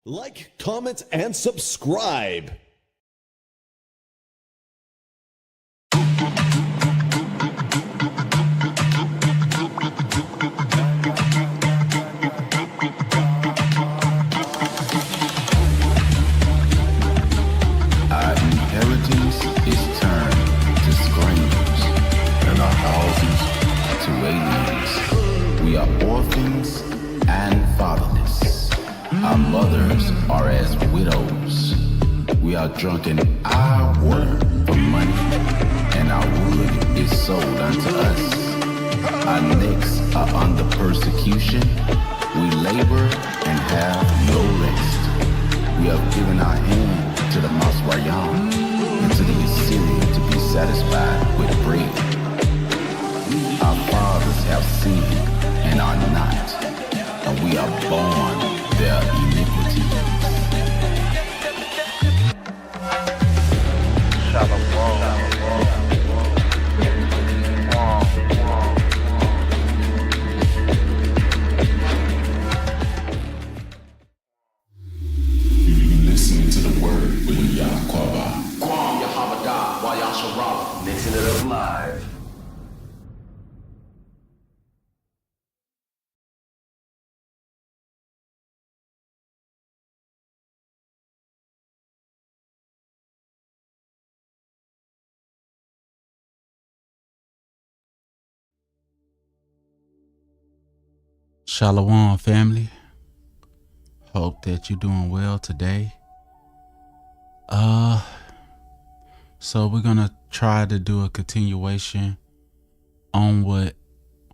Like, comment, and subscribe. Our inheritance is turned to strangers, and our houses to aliens. We are orphans and fatherless. Our mothers are as widows. We are drunk in our water for money, and our wood is sold unto us. Our necks are under persecution. We labor and have no rest. We have given our hand to the Masrayan and to the Assyrian to be satisfied with bread. Our fathers have sinned and are not, and we are born their iniquities. Listening to the word with Yiqwaba. Mixing it up live. Shalom, family. Hope that you're doing well today. So we're gonna try to do a continuation on what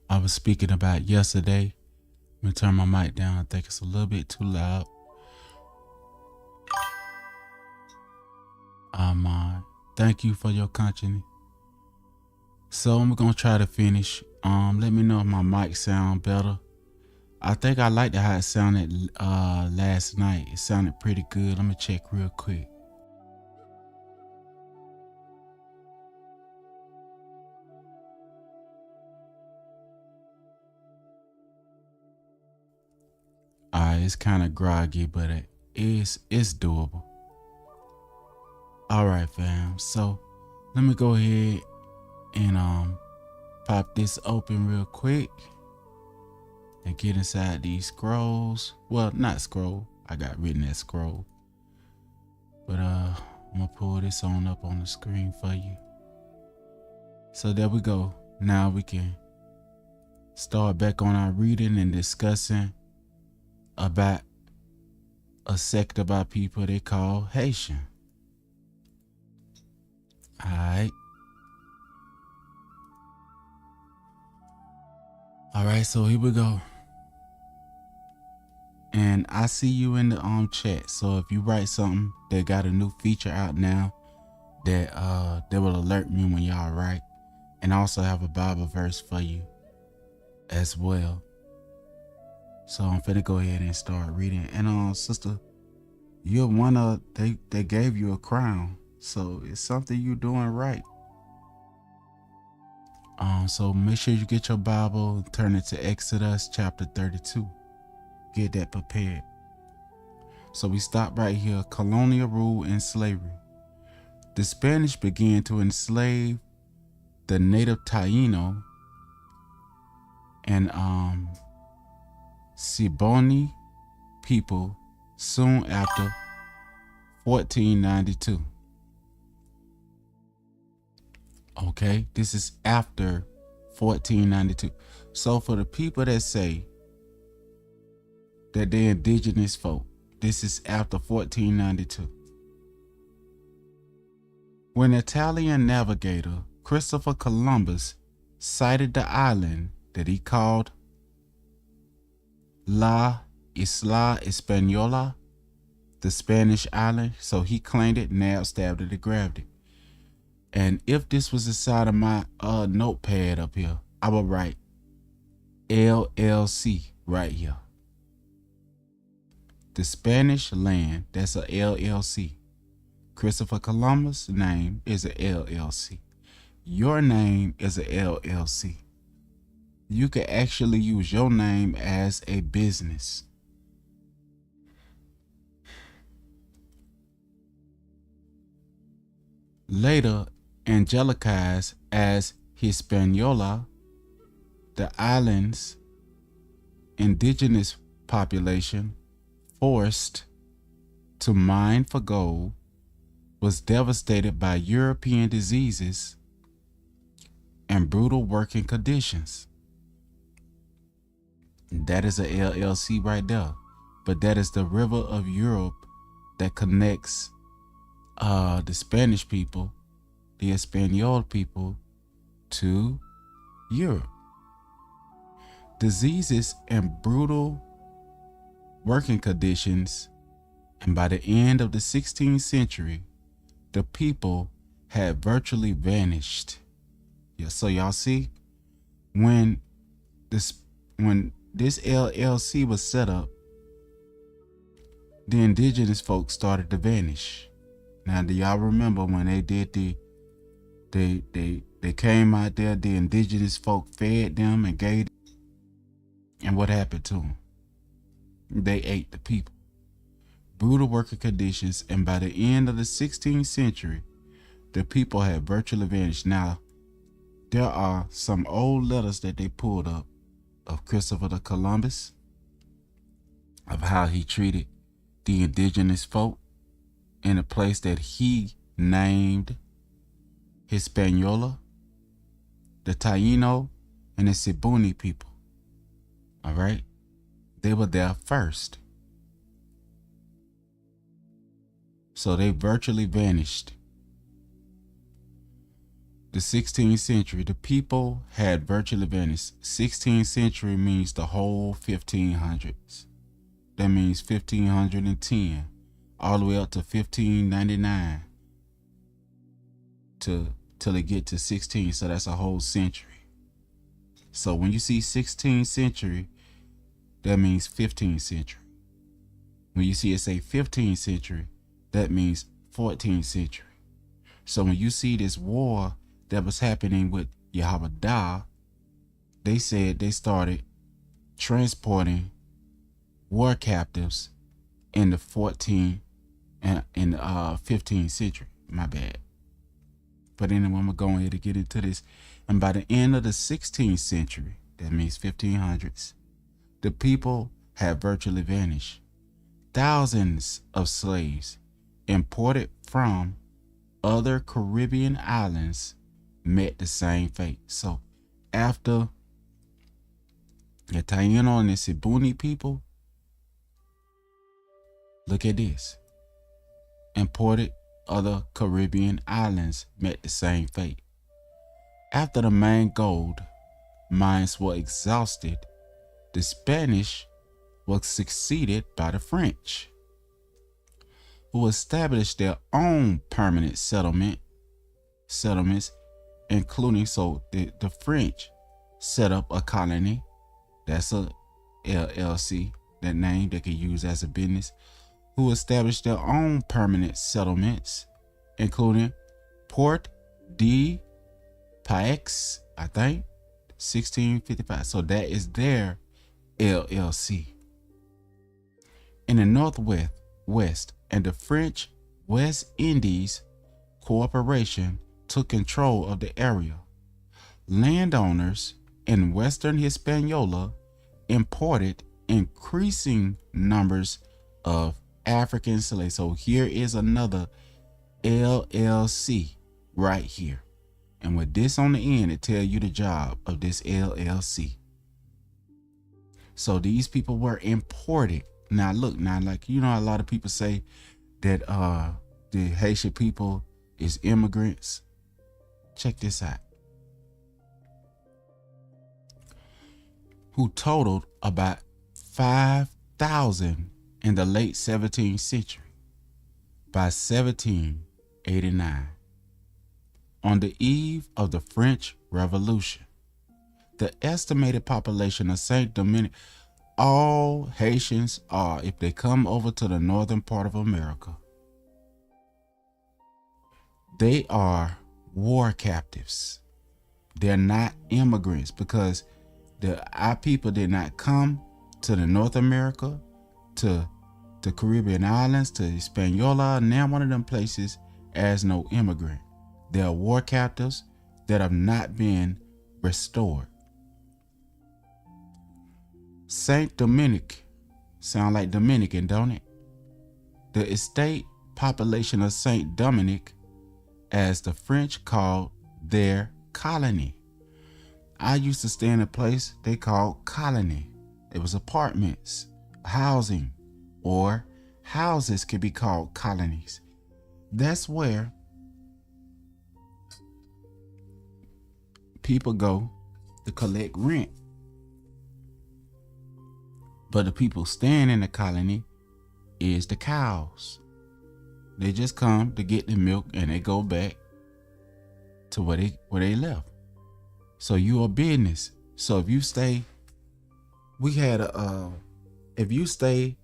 I was speaking about yesterday. Let me turn my mic down. I think it's a little bit too loud. Thank you for your conscience. So I'm gonna try to finish. Let me know if my mic sound better. I think I liked how it sounded last night. It sounded pretty good. Let me check real quick. Alright, it's kind of groggy, but it's doable. Alright, fam. So let me go ahead and pop this open real quick and get inside these scrolls. Well, not scroll. I got written as scroll. But I'm gonna pull this on up on the screen for you. So there we go. Now we can start back on our reading and discussing about a sect of our people they call Haitian. Alright. Alright, so here we go. And I see you in the chat. So if you write something, they got a new feature out now that they will alert me when y'all write. And I also have a Bible verse for you as well. So I'm finna go ahead and start reading. And sister, you're one of they gave you a crown. So it's something you doing right. So make sure you get your Bible, turn it to Exodus chapter 32. Get that prepared. So we stop right here. Colonial rule and slavery. The Spanish began to enslave the native Taino and Siboney people soon after 1492. Okay, this is after 1492. So for the people that say that they're indigenous folk, this is after 1492. When Italian navigator Christopher Columbus sighted the island that he called La Isla Española, the Spanish island, so he claimed it, nabbed, stabbed it, and grabbed it. And if this was the side of my notepad up here, I would write LLC right here. The Spanish land, that's a LLC. Christopher Columbus' name is a LLC. Your name is a LLC. You can actually use your name as a business. later angelicized as Hispaniola, the island's indigenous population, forced to mine for gold, was devastated by European diseases and brutal working conditions. That is a LLC right there. But that is the river of Europe that connects the Spanish people, the Espanol people, to Europe. Diseases and brutal working conditions, and by the end of the 16th century, the people had virtually vanished. Yeah, so y'all see, when this LLC was set up, the indigenous folks started to vanish. Now, do y'all remember when they did they came out there, the indigenous folk fed them and gave them, and what happened to them? They ate the people. Brutal working conditions, and by the end of the 16th century, the people had virtually vanished. Now, there are some old letters that they pulled up of Christopher Columbus, of how he treated the indigenous folk in a place that he named Hispaniola, the Taino, and the Siboney people. All right? They were there first. So they virtually vanished. The 16th century, the people had virtually vanished. 16th century means the whole 1500s. That means 1510 all the way up to 1599 till it get to 16. So that's a whole century. So when you see 16th century, that means 15th century. When you see it say 15th century, that means 14th century. So when you see this war that was happening with Yiqwaba, they said they started transporting war captives in the 14th and in the 15th century. My bad. But anyway, I'm going to go ahead and get into this. And by the end of the 16th century, that means 1500s, the people had virtually vanished. Thousands of slaves imported from other Caribbean islands met the same fate. So after the Taino and the Siboney people, look at this. Imported other Caribbean islands met the same fate. After the main gold mines were exhausted, the Spanish was succeeded by the French, who established their own permanent settlements, including, so the French set up a colony, that's a LLC, that name they could use as a business, who established their own permanent settlements, including Port de Paix, I think, 1655. So that is their LLC. In the Northwest and the French West Indies Corporation took control of the area. Landowners in Western Hispaniola imported increasing numbers of African slaves. So here is another LLC right here. And with this on the end, it tells you the job of this LLC. So these people were imported. Now look, like, you know, a lot of people say that the Haitian people is immigrants. Check this out. Who totaled about 5,000 in the late 17th century. By 1789, on the eve of the French Revolution, the estimated population of Saint Domingue, all Haitians are, if they come over to the northern part of America, they are war captives. They're not immigrants, because our people did not come to the North America, to the Caribbean islands, to Hispaniola, now one of them places, as no immigrant. There are war captives that have not been restored. Saint Dominic, sound like Dominican, don't it? The estate population of Saint Dominic, as the French called their colony. I used to stay in a place they called colony. It was apartments, housing, or houses could be called colonies. That's where people go to collect rent. But the people staying in the colony is the cows. They just come to get the milk and they go back to where they left. So you are business. So if you stay, if you stay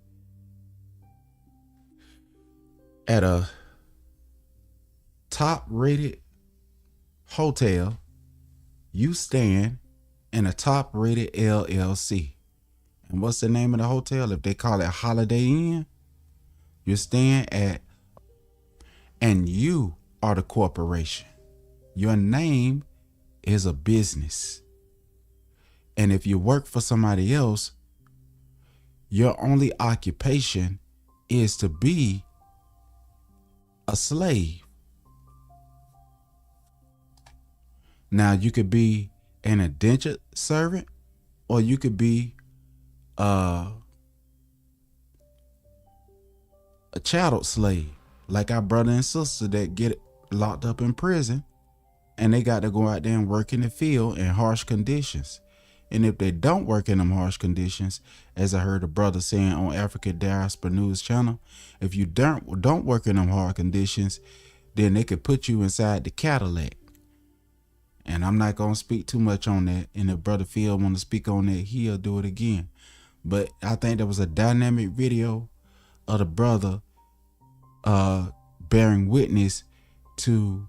at a top rated hotel, you staying in a top rated LLC. And what's the name of the hotel? If they call it Holiday Inn, you're staying at, and you are the corporation. Your name is a business. And if you work for somebody else, your only occupation is to be a slave. Now you could be an indentured servant, or you could be a chattel slave, like our brother and sister that get locked up in prison and they got to go out there and work in the field in harsh conditions. And if they don't work in them harsh conditions, as I heard a brother saying on Africa Diaspora News channel, if you don't work in them hard conditions, then they could put you inside the Cadillac. And I'm not going to speak too much on that. And if Brother Phil want to speak on that, he'll do it again. But I think there was a dynamic video of the brother bearing witness to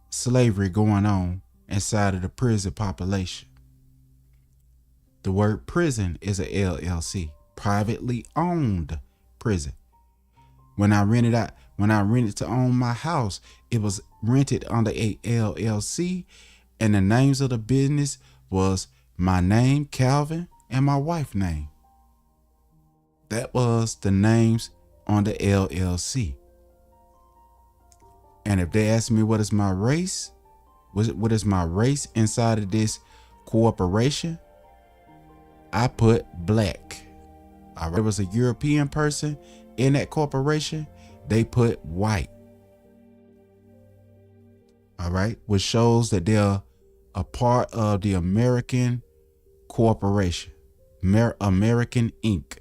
slavery going on inside of the prison population. The word prison is a LLC, privately owned prison. When I rented to own my house, it was rented under a LLC, and the names of the business was my name, Calvin, and my wife's name. That was the names on the LLC. And if they ask me what is my race, what is my race inside of this corporation, I put black. There was a European person in that corporation, they put white. All right, which shows that they're a part of the American corporation, American Inc.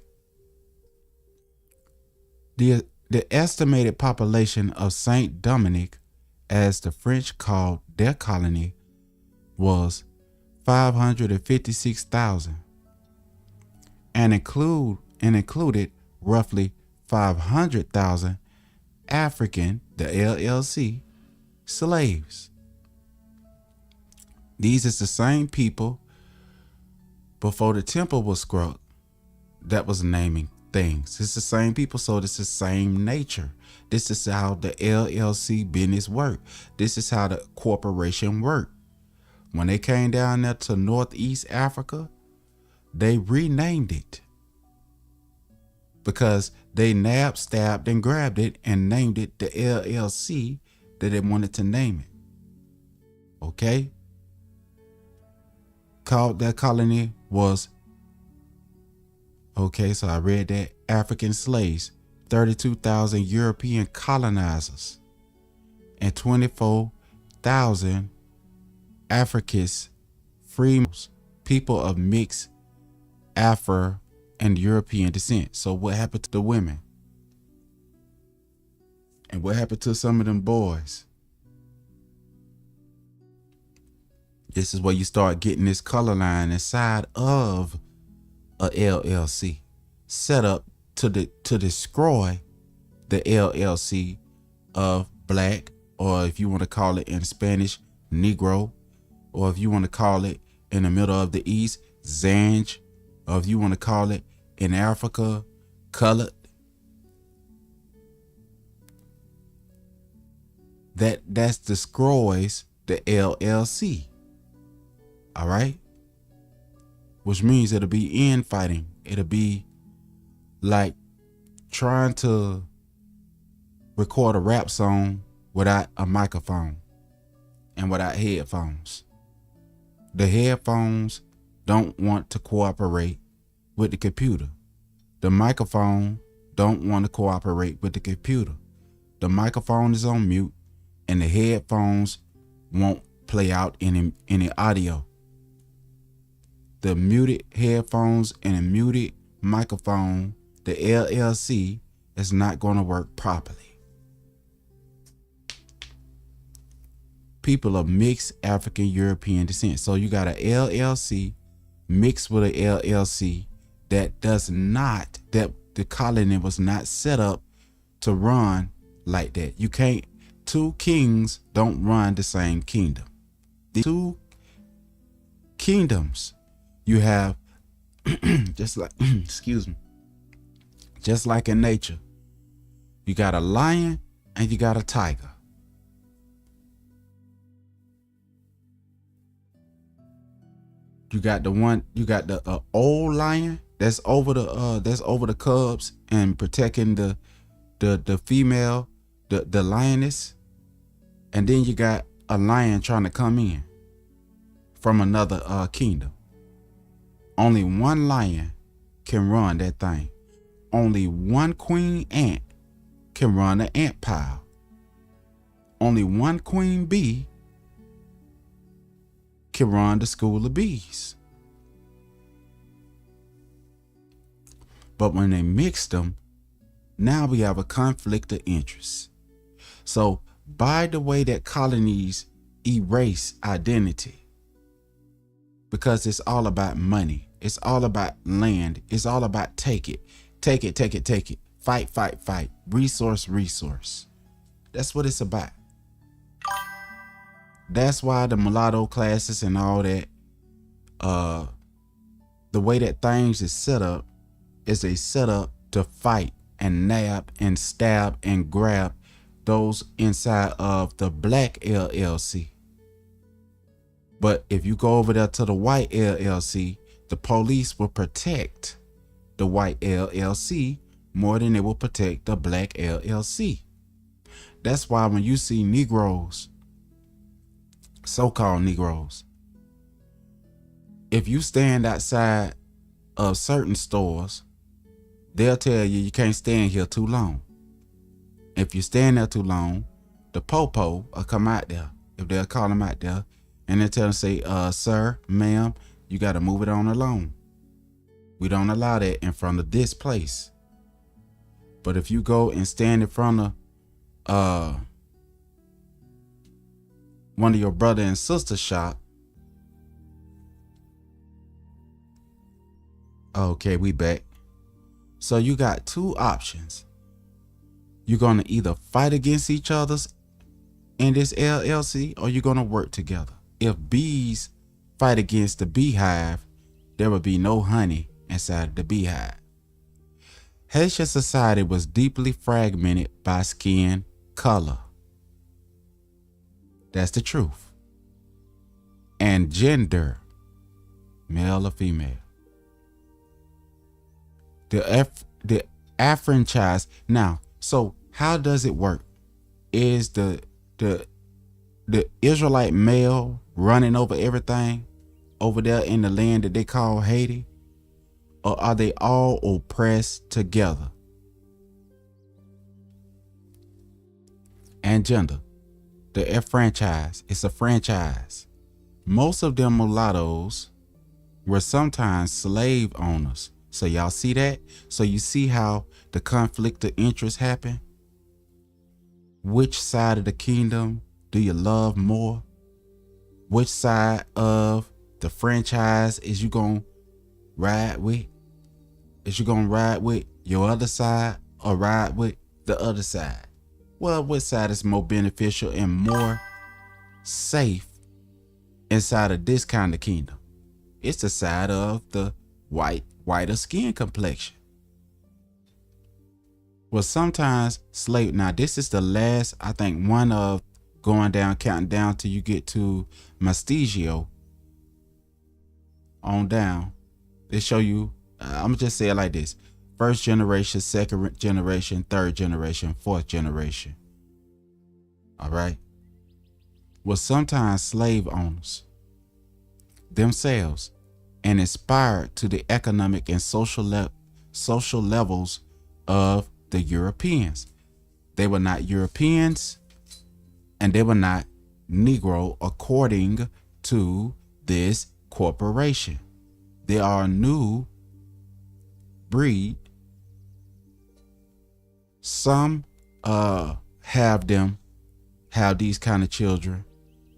The estimated population of Saint Dominic, as the French called their colony, was 556,000, and included roughly 500,000 African, the LLC, slaves. These is the same people before the temple was struck that was naming things. It's the same people, so it's the same nature. This is how the LLC business work. This is how the corporation work. When they came down there to Northeast Africa, they renamed it because they nabbed, stabbed, and grabbed it and named it the LLC that they wanted to name it. Okay? Called that colony was, okay, so I read that, African slaves, 32,000 European colonizers, and 24,000 Africans, free people of mixed Afro and European descent. So what happened to the women? And what happened to some of them boys? This is where you start getting this color line inside of a LLC set up to destroy the LLC of black, or if you want to call it in Spanish, Negro, or if you want to call it in the middle of the East, Zanj, or if you want to call it in Africa, colored. that destroys the LLC. All right, which means it'll be infighting. It'll be like trying to record a rap song without a microphone and without headphones. The headphones don't want to cooperate with the computer. The microphone don't want to cooperate with the computer. The microphone is on mute and the headphones won't play out any audio. The muted headphones and a muted microphone, the LLC, is not going to work properly. People of mixed African European descent. So you got a LLC mixed with a LLC that the colony was not set up to run like that. You can't, two kings don't run the same kingdom. The two kingdoms you have, just like, excuse me, just like in nature, you got a lion and you got a tiger. You got the old lion that's over the cubs and protecting the female, the lioness, and then you got a lion trying to come in from another kingdom. Only one lion can run that thing. Only one queen ant can run an ant pile. Only one queen bee can run the school of bees. But when they mixed them, now we have a conflict of interest. So by the way that colonies erase identity, because it's all about money, it's all about land, it's all about take it, fight, resource. That's what it's about. That's why the mulatto classes and all that, the way that things is set up is they set up to fight and nab and stab and grab those inside of the black LLC. But if you go over there to the white LLC, the police will protect the white LLC more than they will protect the black LLC. That's why when you see Negroes, so-called Negroes, if you stand outside of certain stores, they'll tell you can't stand here too long. If you stand there too long, the popo will come out there, if they'll call them out there, and they'll tell them, say, sir, ma'am, you got to move it on along. We don't allow that in front of this place. But if you go and stand in front of one of your brother and sister shop, okay, we back. So you got two options. You're going to either fight against each other's in this LLC, or you're going to work together. If bees fight against the beehive, there would be no honey inside the beehive. Haitian society was deeply fragmented by skin color. That's the truth. And gender, male or female. The affranchise. Now, so how does it work? Is the Israelite male running over everything over there in the land that they call Haiti? Or are they all oppressed together? And gender. The franchise. It's a franchise. Most of them mulattoes were sometimes slave owners. So y'all see that? So you see how the conflict of interest happen? Which side of the kingdom do you love more? Which side of the franchise is you gonna ride with? Is you gonna ride with your other side or ride with the other side? Well, which side is more beneficial and more safe inside of this kind of kingdom? It's the side of the whiter skin complexion. Well, sometimes slave, now this is the last, I think one of going down, counting down till you get to Mastigio on down. They show you, I'm gonna just say it like this: first generation, second generation, third generation, fourth generation. All right. Well, sometimes slave owners themselves and inspired to the economic and social levels of the Europeans. They were not Europeans and they were not Negro according to this corporation. They are a new breed. Some have these kind of children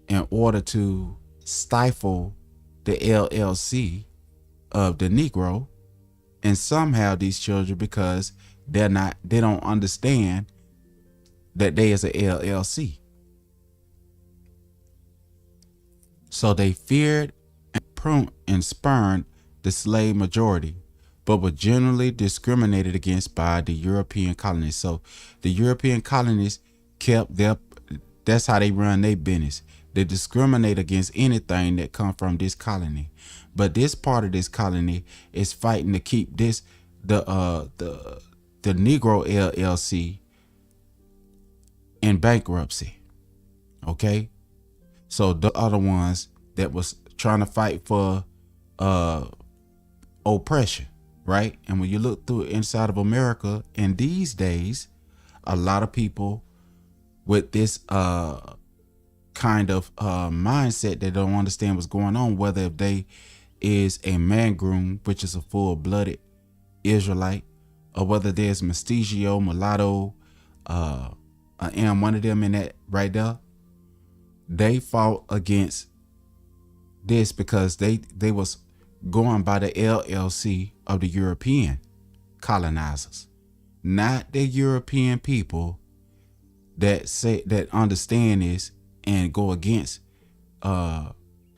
in order to stifle the LLC of the Negro, and some have these children because they don't understand that they is a LLC. So they feared and spurned the slave majority, but were generally discriminated against by the European colonists. So the European colonists that's how they run their business. They discriminate against anything that come from this colony. But this part of this colony is fighting to keep the Negro LLC in bankruptcy. Okay? So the other ones that was trying to fight for oppression, right? And when you look through inside of America in these days, a lot of people with this kind of mindset, they don't understand what's going on, whether if they is a mangroom, which is a full-blooded Israelite, or whether there's mestizo, mulatto, one of them in that right there. They fought against this because they was going by the LLC of the European colonizers, not the European people that understand this and go against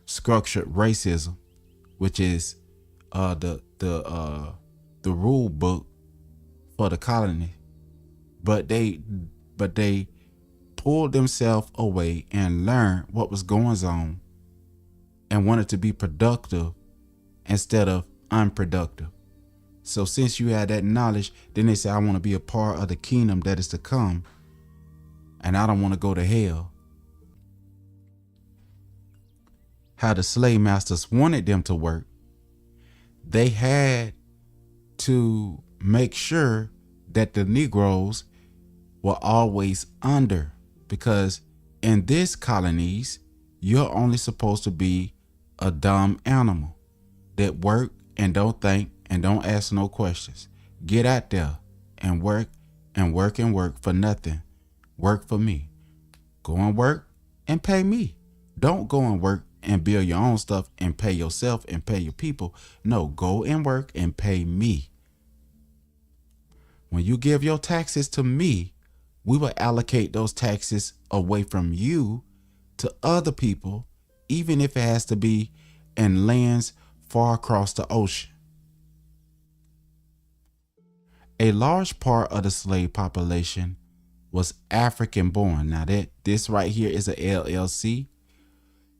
structured racism, which is the rule book for the colony. But they pulled themselves away and learned what was going on and wanted to be productive instead of unproductive. So since you had that knowledge, then they say, I want to be a part of the kingdom that is to come, and I don't want to go to hell. How the slave masters wanted them to work, they had to make sure that the Negroes were always under, because in this colonies, you're only supposed to be a dumb animal that work and don't think and don't ask no questions. Get out there and work and work and work for nothing. Work for me. Go and work and pay me. Don't go and work and build your own stuff and pay yourself and pay your people. No, go and work and pay me. When you give your taxes to me, we will allocate those taxes away from you to other people, even if it has to be in lands far across the ocean. A large part of the slave population was African born. Now this right here is a LLC.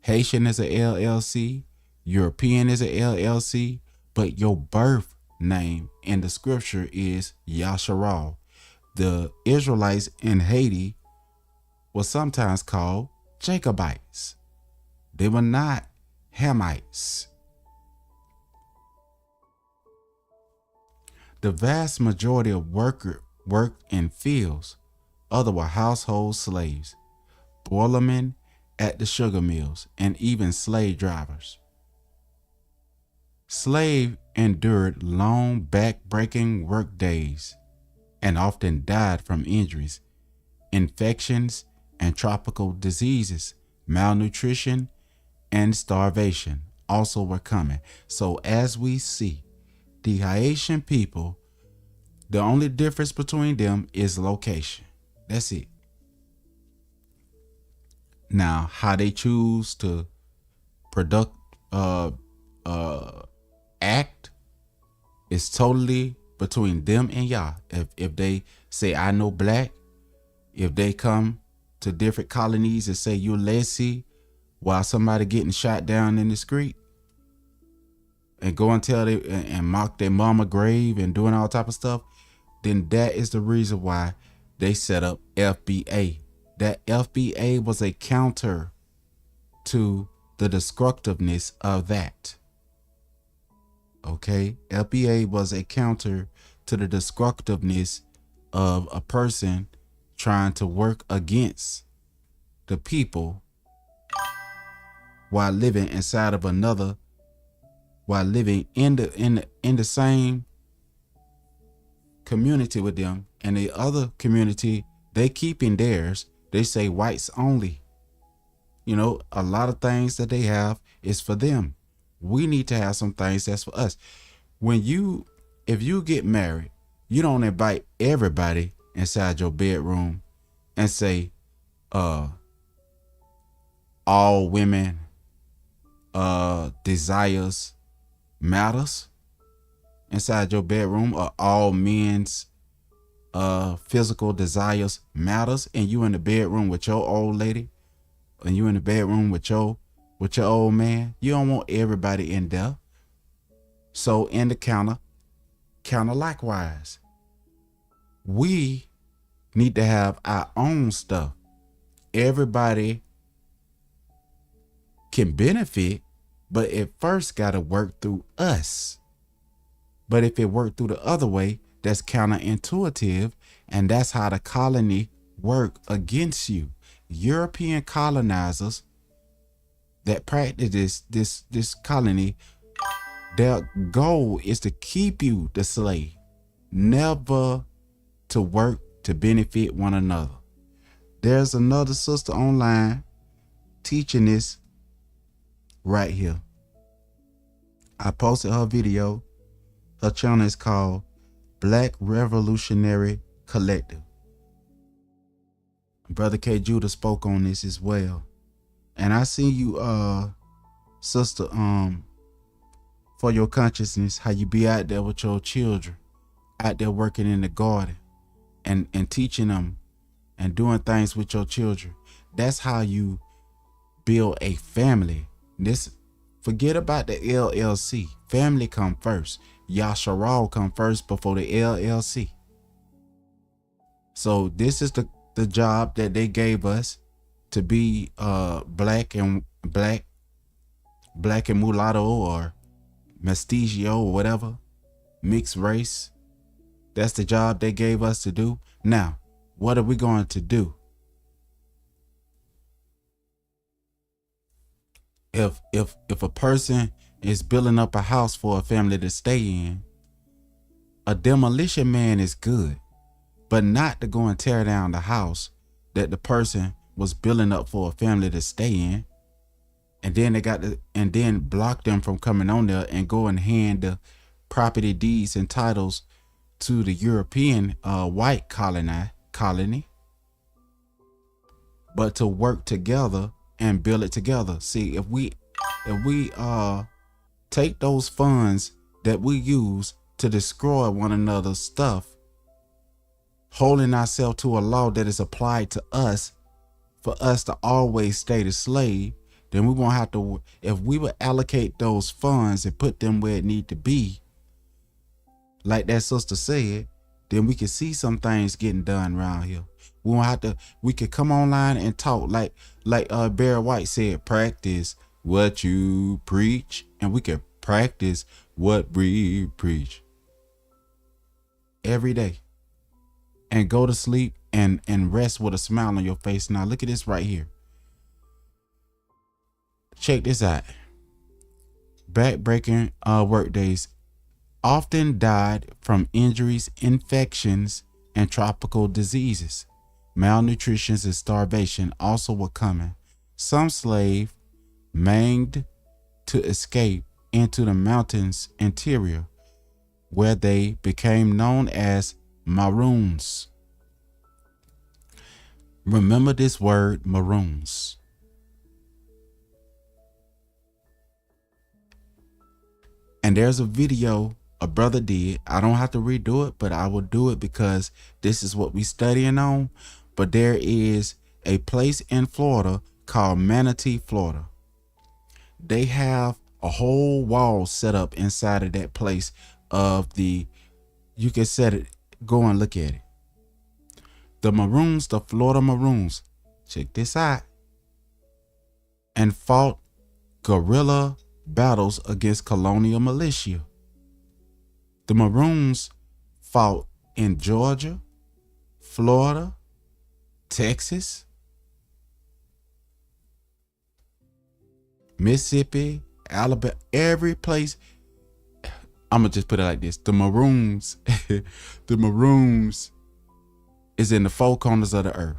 Haitian is a LLC. European is a LLC. But your birth name in the scripture is Yasharal. The Israelites in Haiti were sometimes called Jacobites. They were not Hamites. The vast majority of workers worked in fields. Other were household slaves, boilermen at the sugar mills, and even slave drivers. Slaves endured long back-breaking work days and often died from injuries, infections, and tropical diseases. Malnutrition and starvation also were coming. So as we see, the Haitian people, the only difference between them is location. That's it. Now, how they choose to act is totally between them and y'all. If they say, I know black, if they come to different colonies and say you're lazy while somebody getting shot down in the street, and go and tell they and mock their mama grave and doing all type of stuff, then that is the reason why they set up FBA. That FBA was a counter to the destructiveness of that. Okay, FBA was a counter to the destructiveness of a person trying to work against the people while living inside of another, while living in the same community with them, and the other community, they keeping theirs. They say whites only. You know, a lot of things that they have is for them. We need to have some things that's for us. If you get married, you don't invite everybody inside your bedroom and say, all women desires matters inside your bedroom, or all men's physical desires matters, and you in the bedroom with your old lady, and you in the bedroom with your old man. You don't want everybody in there. So in the counter likewise, we need to have our own stuff. Everybody can benefit, but it first got to work through us. But if it worked through the other way, that's counterintuitive, and that's how the colony work against you. European colonizers that practice this colony, their goal is to keep you the slave, never to work to benefit one another. There's another sister online teaching this right here. I posted her video. Her channel is called Black Revolutionary Collective. Brother K. Judah spoke on this as well. And I see you, sister, for your consciousness, how you be out there with your children, out there working in the garden and teaching them and doing things with your children. That's how you build a family. Forget about the LLC. Family come first. Yasharal come first before the LLC. So this is the job that they gave us, to be black and mulatto or mestizo or whatever, mixed race. That's the job they gave us to do. Now, what are we going to do? If a person is building up a house for a family to stay in, a demolition man is good, but not to go and tear down the house that the person was building up for a family to stay in, and then block them from coming on there and go and hand the property deeds and titles to the European white colony, but to work together and build it together. See, if we take those funds that we use to destroy one another's stuff, holding ourselves to a law that is applied to us for us to always stay the slave, then we won't have to. If we would allocate those funds and put them where it need to be, like that sister said, then we can see some things getting done around here. We won't have to. We could come online and talk like Barry White said, practice what you preach, and we can practice what we preach every day, and go to sleep and rest with a smile on your face. Now look at this right here. Check this out. Backbreaking work days often died from injuries, infections, and tropical diseases. Malnutrition and starvation also were common. Some slaves manged to escape into the mountains interior, where they became known as maroons. Remember this word, maroons. And there's a video a brother did. I don't have to redo it, but I will do it because this is what we studying on. But there is a place in Florida called Manatee, Florida. They have a whole wall set up inside of that place you can set it, go and look at it. The Maroons, the Florida Maroons, check this out, and fought guerrilla battles against colonial militia. The Maroons fought in Georgia, Florida, Texas, Mississippi, Alabama, every place. I'm gonna just put it like this: the Maroons, the Maroons is in the four corners of the earth.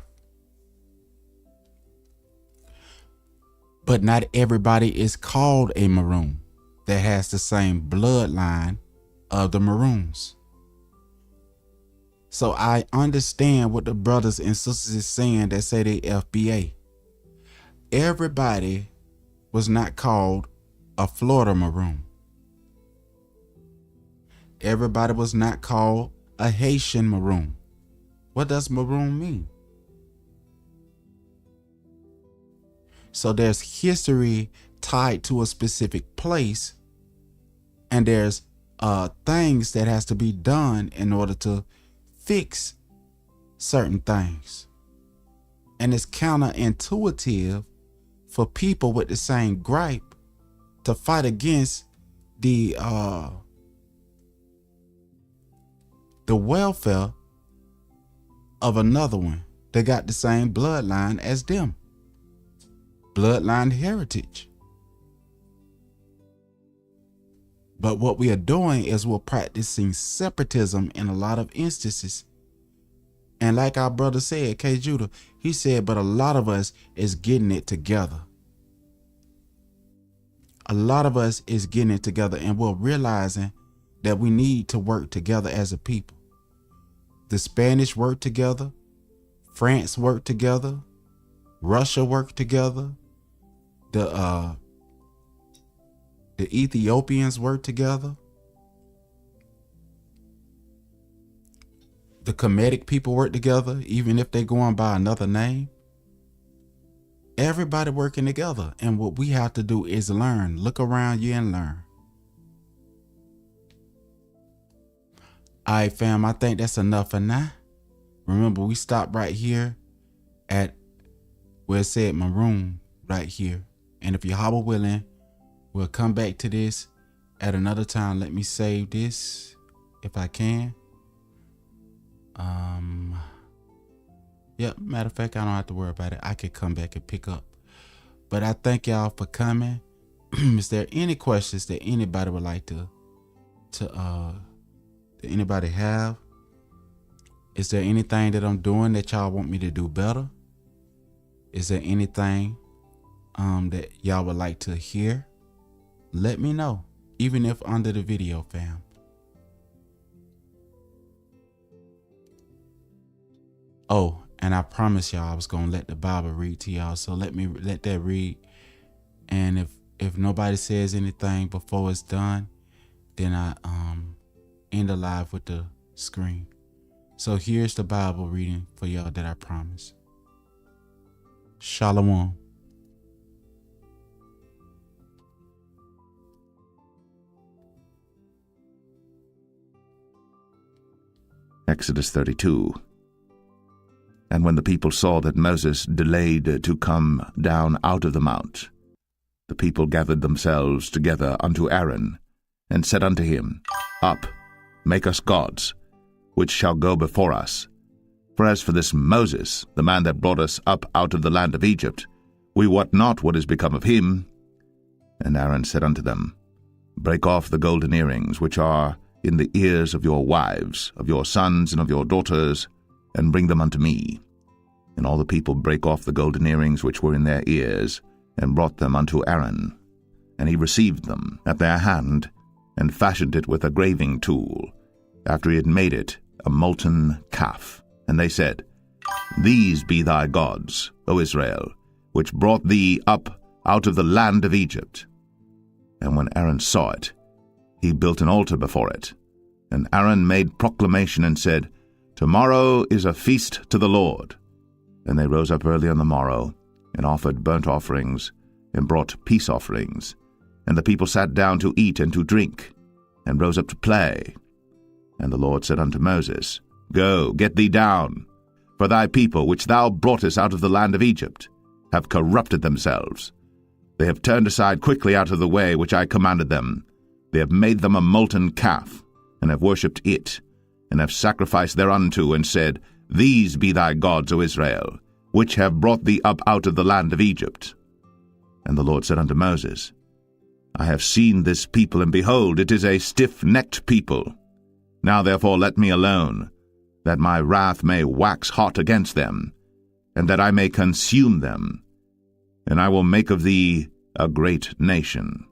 But not everybody is called a Maroon that has the same bloodline of the Maroons. So I understand what the brothers and sisters is saying that say they FBA. Everybody was not called a Florida Maroon. Everybody was not called a Haitian Maroon. What does Maroon mean? So there's history tied to a specific place, and there's things that has to be done in order to fix certain things. And it's counterintuitive for people with the same gripe to fight against the welfare of another one that got the same bloodline as them. Bloodline heritage. But what we are doing is we're practicing separatism in a lot of instances. And like our brother said, K. Judah, he said, but a lot of us is getting it together. A lot of us is getting it together, and we're realizing that we need to work together as a people. The Spanish worked together. France worked together. Russia worked together. The Ethiopians worked together. The Kemetic people work together, even if they're going by another name. Everybody working together. And what we have to do is learn. Look around you and learn. All right, fam, I think that's enough for now. Remember, we stopped right here at where it said Maroon right here. And if Yahweh willing, we'll come back to this at another time. Let me save this if I can. Matter of fact, I don't have to worry about it. I could come back and pick up. But I thank y'all for coming. Is there any questions that anybody would like to anybody have? Is there anything that I'm doing that y'all want me to do better? Is there anything that y'all would like to hear? Let me know, even if under the video, fam. Oh, and I promised y'all I was gonna let the Bible read to y'all, so let that read. And if nobody says anything before it's done, then I end the live with the screen. So here's the Bible reading for y'all that I promised. Shalom. Exodus 32. And when the people saw that Moses delayed to come down out of the mount, the people gathered themselves together unto Aaron, and said unto him, Up, make us gods, which shall go before us. For as for this Moses, the man that brought us up out of the land of Egypt, we wot not what is become of him. And Aaron said unto them, Break off the golden earrings which are in the ears of your wives, of your sons, and of your daughters, and bring them unto me. And all the people brake off the golden earrings which were in their ears, and brought them unto Aaron. And he received them at their hand, and fashioned it with a graving tool, after he had made it a molten calf. And they said, These be thy gods, O Israel, which brought thee up out of the land of Egypt. And when Aaron saw it, he built an altar before it. And Aaron made proclamation and said, Tomorrow is a feast to the Lord. And they rose up early on the morrow, and offered burnt offerings, and brought peace offerings. And the people sat down to eat and to drink, and rose up to play. And the Lord said unto Moses, Go, get thee down, for thy people, which thou broughtest out of the land of Egypt, have corrupted themselves. They have turned aside quickly out of the way which I commanded them. They have made them a molten calf, and have worshipped it, and have sacrificed thereunto, and said, These be thy gods, O Israel, which have brought thee up out of the land of Egypt. And the Lord said unto Moses, I have seen this people, and behold, it is a stiff-necked people. Now therefore let me alone, that my wrath may wax hot against them, and that I may consume them, and I will make of thee a great nation.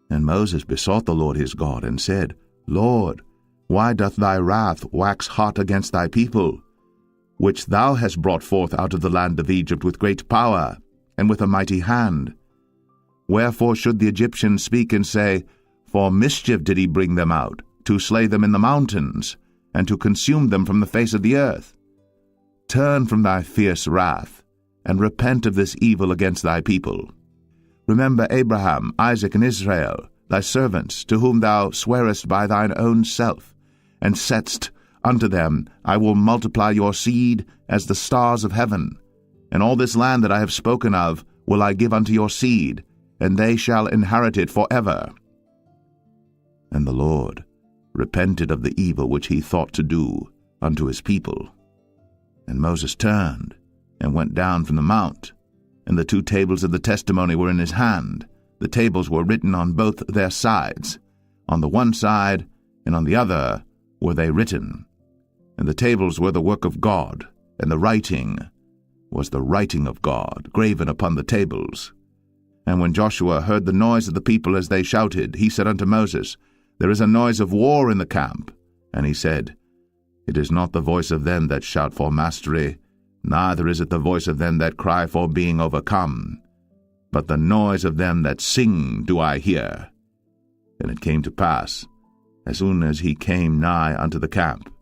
And Moses besought the Lord his God, and said, Lord, why doth thy wrath wax hot against thy people, which thou hast brought forth out of the land of Egypt with great power, and with a mighty hand? Wherefore should the Egyptians speak and say, For mischief did he bring them out, to slay them in the mountains, and to consume them from the face of the earth? Turn from thy fierce wrath, and repent of this evil against thy people. Remember Abraham, Isaac, and Israel, thy servants, to whom thou swarest by thine own self, and saidst unto them, I will multiply your seed as the stars of heaven, and all this land that I have spoken of will I give unto your seed, and they shall inherit it forever. And the Lord repented of the evil which he thought to do unto his people. And Moses turned, and went down from the mount, and the 2 tables of the testimony were in his hand. The tables were written on both their sides, on the one side, and on the other were they written. And the tables were the work of God, and the writing was the writing of God, graven upon the tables. And when Joshua heard the noise of the people as they shouted, he said unto Moses, There is a noise of war in the camp. And he said, It is not the voice of them that shout for mastery, neither is it the voice of them that cry for being overcome, but the noise of them that sing do I hear. And it came to pass, as soon as he came nigh unto the camp,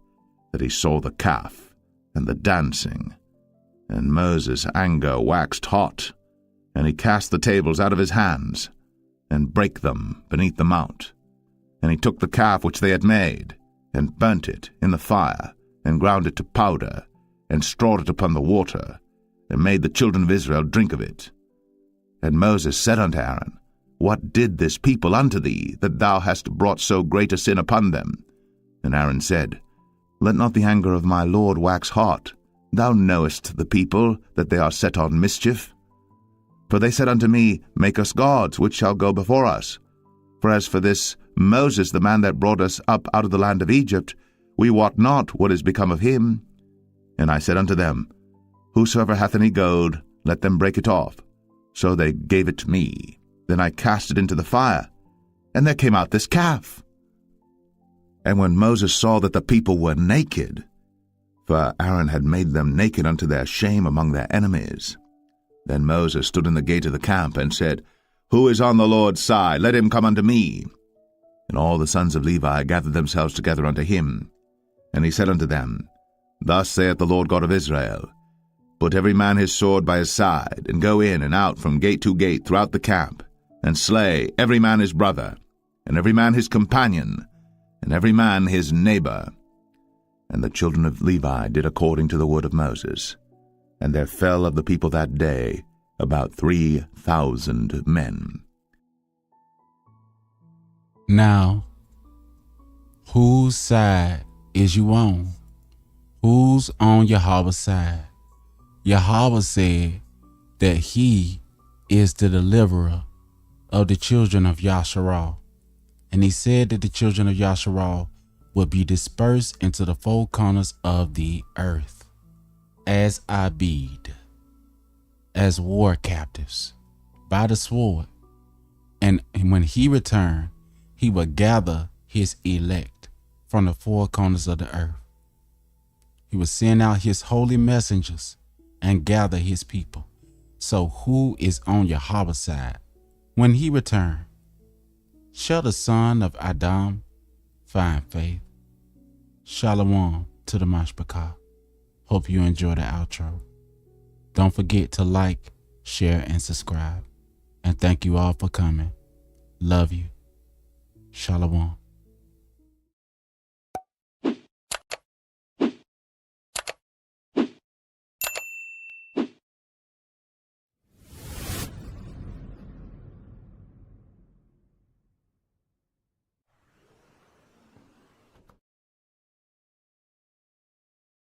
that he saw the calf and the dancing. And Moses' anger waxed hot, and he cast the tables out of his hands, and brake them beneath the mount. And he took the calf which they had made, and burnt it in the fire, and ground it to powder, and strawed it upon the water, and made the children of Israel drink of it. And Moses said unto Aaron, What did this people unto thee, that thou hast brought so great a sin upon them? And Aaron said, Let not the anger of my Lord wax hot. Thou knowest the people, that they are set on mischief. For they said unto me, Make us gods, which shall go before us. For as for this Moses, the man that brought us up out of the land of Egypt, we wot not what is become of him. And I said unto them, Whosoever hath any gold, let them break it off. So they gave it to me. Then I cast it into the fire, and there came out this calf. And when Moses saw that the people were naked, for Aaron had made them naked unto their shame among their enemies, then Moses stood in the gate of the camp, and said, Who is on the Lord's side? Let him come unto me. And all the sons of Levi gathered themselves together unto him. And he said unto them, Thus saith the Lord God of Israel, Put every man his sword by his side, and go in and out from gate to gate throughout the camp, and slay every man his brother, and every man his companion, and every man his neighbor. And the children of Levi did according to the word of Moses. And there fell of the people that day about 3,000 men. Now, whose side is you on? Who's on Yahweh's side? Yahweh said that he is the deliverer of the children of Yasharal. And he said that the children of Yasharal will be dispersed into the 4 corners of the earth as Abid, as war captives, by the sword. And when he returned, he will gather his elect from the 4 corners of the earth. He will send out his holy messengers and gather his people. So who is on Yahweh's side when he return? Shall the son of Adam find faith? Shalom to the Makype. Hope you enjoy the outro. Don't forget to like, share, and subscribe. And thank you all for coming. Love you. Shalom.